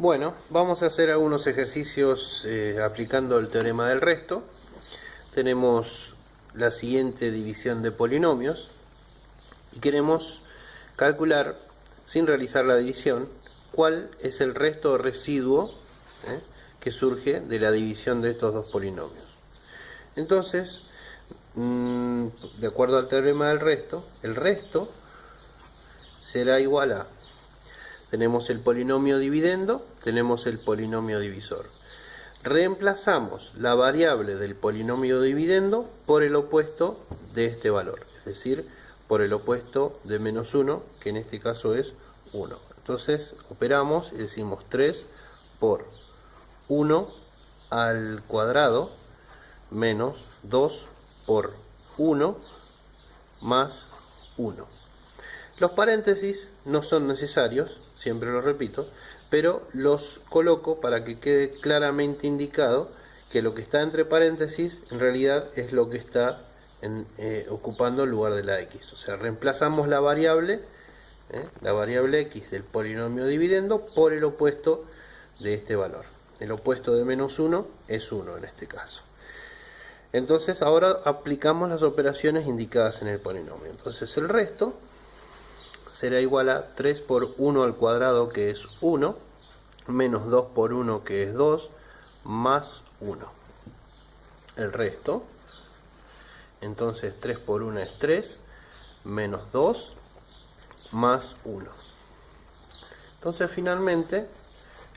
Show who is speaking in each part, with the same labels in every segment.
Speaker 1: Bueno, vamos a hacer algunos ejercicios aplicando el teorema del resto. Tenemos la siguiente división de polinomios y queremos calcular, sin realizar la división, cuál es el resto o residuo que surge de la división de estos dos polinomios. Entonces, de acuerdo al teorema del resto, el resto será igual a... Tenemos el polinomio dividendo, tenemos el polinomio divisor. Reemplazamos la variable del polinomio dividendo por el opuesto de este valor, es decir, por el opuesto de menos 1, que en este caso es 1. Entonces operamos y decimos 3 por 1 al cuadrado menos 2 por 1 más 1. Los paréntesis no son necesarios, siempre lo repito, pero los coloco para que quede claramente indicado que lo que está entre paréntesis en realidad es lo que está ocupando el lugar de la x. O sea, reemplazamos la variable x del polinomio dividendo por el opuesto de este valor. El opuesto de menos 1 es 1 en este caso. Entonces ahora aplicamos las operaciones indicadas en el polinomio. Entonces el resto será igual a 3 por 1 al cuadrado, que es 1, menos 2 por 1, que es 2, más 1. El resto, entonces 3 por 1 es 3, menos 2, más 1. Entonces finalmente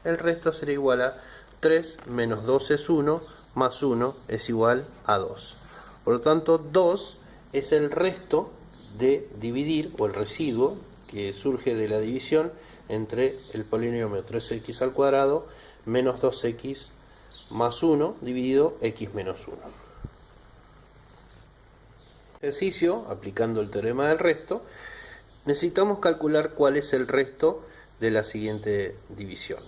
Speaker 1: el resto será igual a 3 menos 2 es 1, más 1 es igual a 2. Por lo tanto, 2 es el resto de dividir, o el residuo que surge de la división entre el polinomio 3x al cuadrado menos 2x más 1 dividido x menos 1. Ejercicio, aplicando el teorema del resto, necesitamos calcular cuál es el resto de la siguiente división.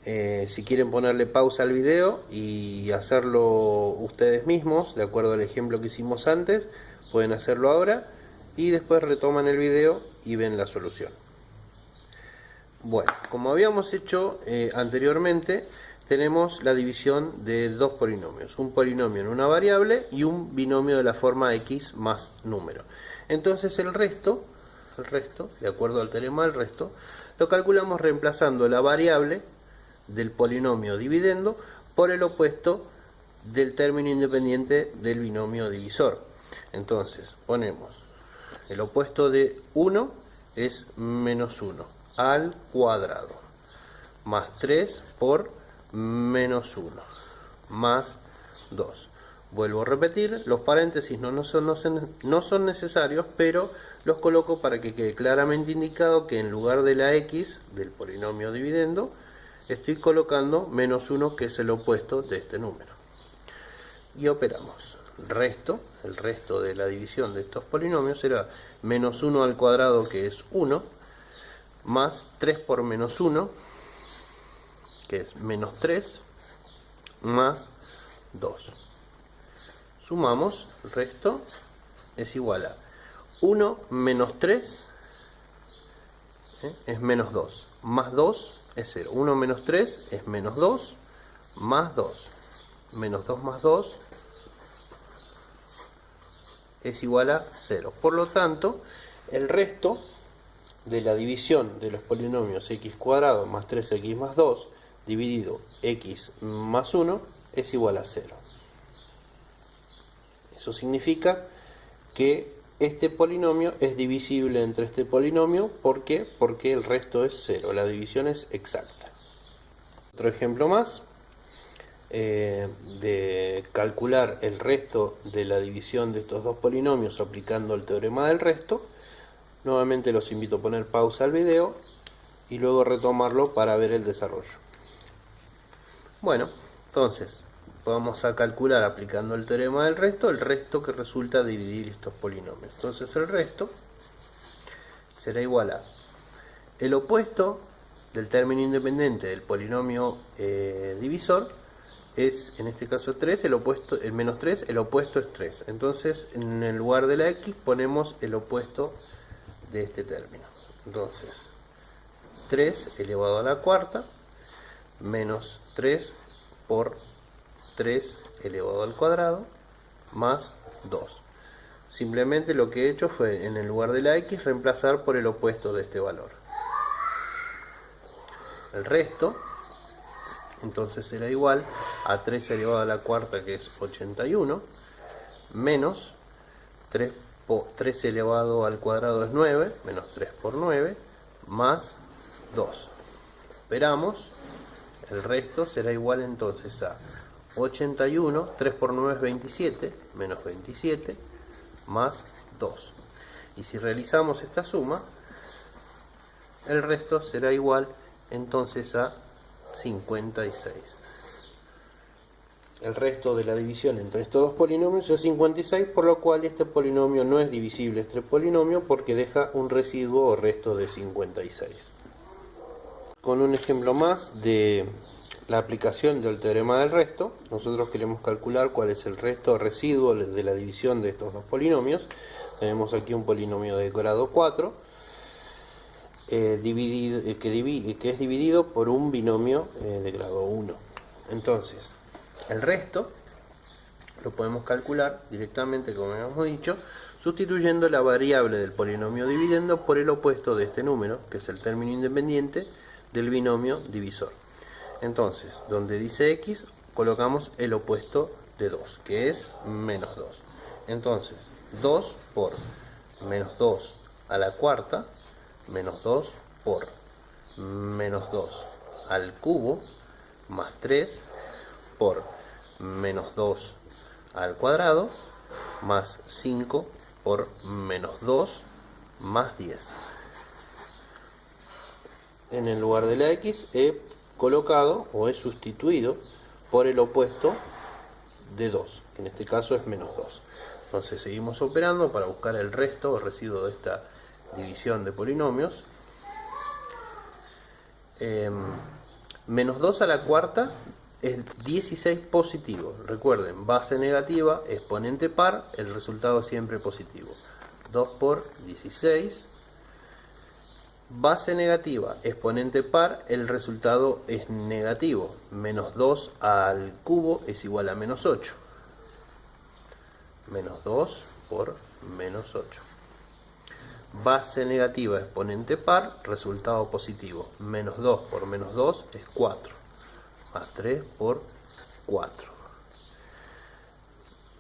Speaker 1: Si quieren ponerle pausa al video y hacerlo ustedes mismos, de acuerdo al ejemplo que hicimos antes, pueden hacerlo ahora y después retoman el video y ven la solución. Bueno, como habíamos hecho anteriormente, tenemos la división de dos polinomios, un polinomio en una variable y un binomio de la forma x más número. Entonces el resto, de acuerdo al teorema del resto, lo calculamos reemplazando la variable del polinomio dividendo por el opuesto del término independiente del binomio divisor. Entonces ponemos el opuesto de 1 es menos 1 al cuadrado, más 3 por menos 1, más 2. Vuelvo a repetir, los paréntesis no son necesarios, pero los coloco para que quede claramente indicado que en lugar de la x del polinomio dividendo, estoy colocando menos 1, que es el opuesto de este número. Y operamos. El resto de la división de estos polinomios será menos 1 al cuadrado, que es 1, más 3 por menos 1, que es menos 3, más 2. Sumamos, el resto es igual a 1 menos 3 es menos 2, más 2 es 0. 1 menos 3 es menos 2, más 2. Menos 2 más 2 es igual a 0. Por lo tanto, el resto de la división de los polinomios x cuadrado más 3x más 2 dividido x más 1 es igual a 0. Eso significa que este polinomio es divisible entre este polinomio. ¿Por qué? Porque el resto es 0. La división es exacta. Otro ejemplo más de calcular el resto de la división de estos dos polinomios aplicando el teorema del resto. Nuevamente los invito a poner pausa al video y luego retomarlo para ver el desarrollo. Bueno, entonces vamos a calcular, aplicando el teorema del resto, el resto que resulta de dividir estos polinomios. Entonces el resto será igual a el opuesto del término independiente del polinomio divisor, es en este caso 3, el menos 3, el opuesto es 3. Entonces en el lugar de la x ponemos el opuesto de este término. Entonces 3 elevado a la cuarta menos 3 por 3 elevado al cuadrado más 2. Simplemente lo que he hecho fue, en el lugar de la x, reemplazar por el opuesto de este valor. El resto entonces será igual a 3 elevado a la cuarta, que es 81, menos 3 elevado al cuadrado es 9, menos 3 por 9, más 2. Operamos, el resto será igual entonces a 81, 3 por 9 es 27, menos 27, más 2. Y si realizamos esta suma, el resto será igual entonces a 56. El resto de la división entre estos dos polinomios es 56, por lo cual este polinomio no es divisible este polinomio porque deja un residuo o resto de 56. Con un ejemplo más de la aplicación del teorema del resto, nosotros queremos calcular cuál es el resto o residuo de la división de estos dos polinomios. Tenemos aquí un polinomio de grado 4 que es dividido por un binomio de grado 1. Entonces, el resto lo podemos calcular directamente, como habíamos dicho, sustituyendo la variable del polinomio dividendo por el opuesto de este número, que es el término independiente del binomio divisor. Entonces, donde dice x, colocamos el opuesto de 2, que es menos 2. Entonces, 2 por menos 2 a la cuarta, menos 2 por menos 2 al cubo, más 3 por menos 2 al cuadrado, más 5 por menos 2, más 10. En el lugar de la x he colocado o he sustituido por el opuesto de 2, que en este caso es menos 2. Entonces seguimos operando para buscar el resto o residuo de esta división de polinomios. Menos 2 a la cuarta es 16 positivo. Recuerden, base negativa, exponente par, el resultado siempre positivo. 2 por 16. Base negativa, exponente par, el resultado es negativo. Menos 2 al cubo es igual a menos 8. Menos 2 por menos 8. Base negativa, exponente par, resultado positivo. Menos 2 por menos 2 es 4. Más 3 por 4.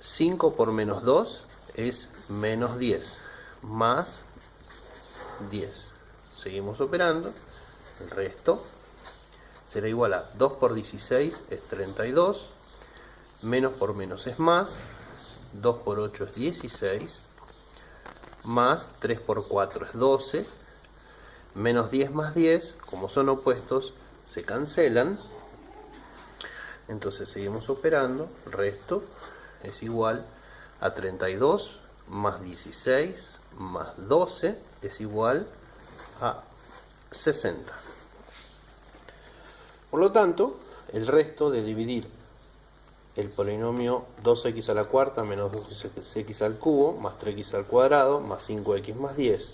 Speaker 1: 5 por menos 2 es menos 10. Más 10. Seguimos operando. El resto será igual a 2 por 16 es 32. Menos por menos es más. 2 por 8 es 16. Más 3 por 4 es 12. Menos 10 más 10, como son opuestos, se cancelan. Entonces seguimos operando. El resto es igual a 32 más 16 más 12 es igual a 60. Por lo tanto, el resto de dividir el polinomio 2x a la cuarta menos 2x al cubo más 3x al cuadrado más 5x más 10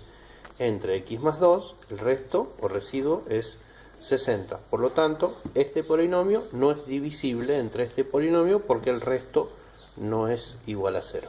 Speaker 1: entre x más 2, el resto o residuo es 60. Por lo tanto, este polinomio no es divisible entre este polinomio porque el resto no es igual a 0.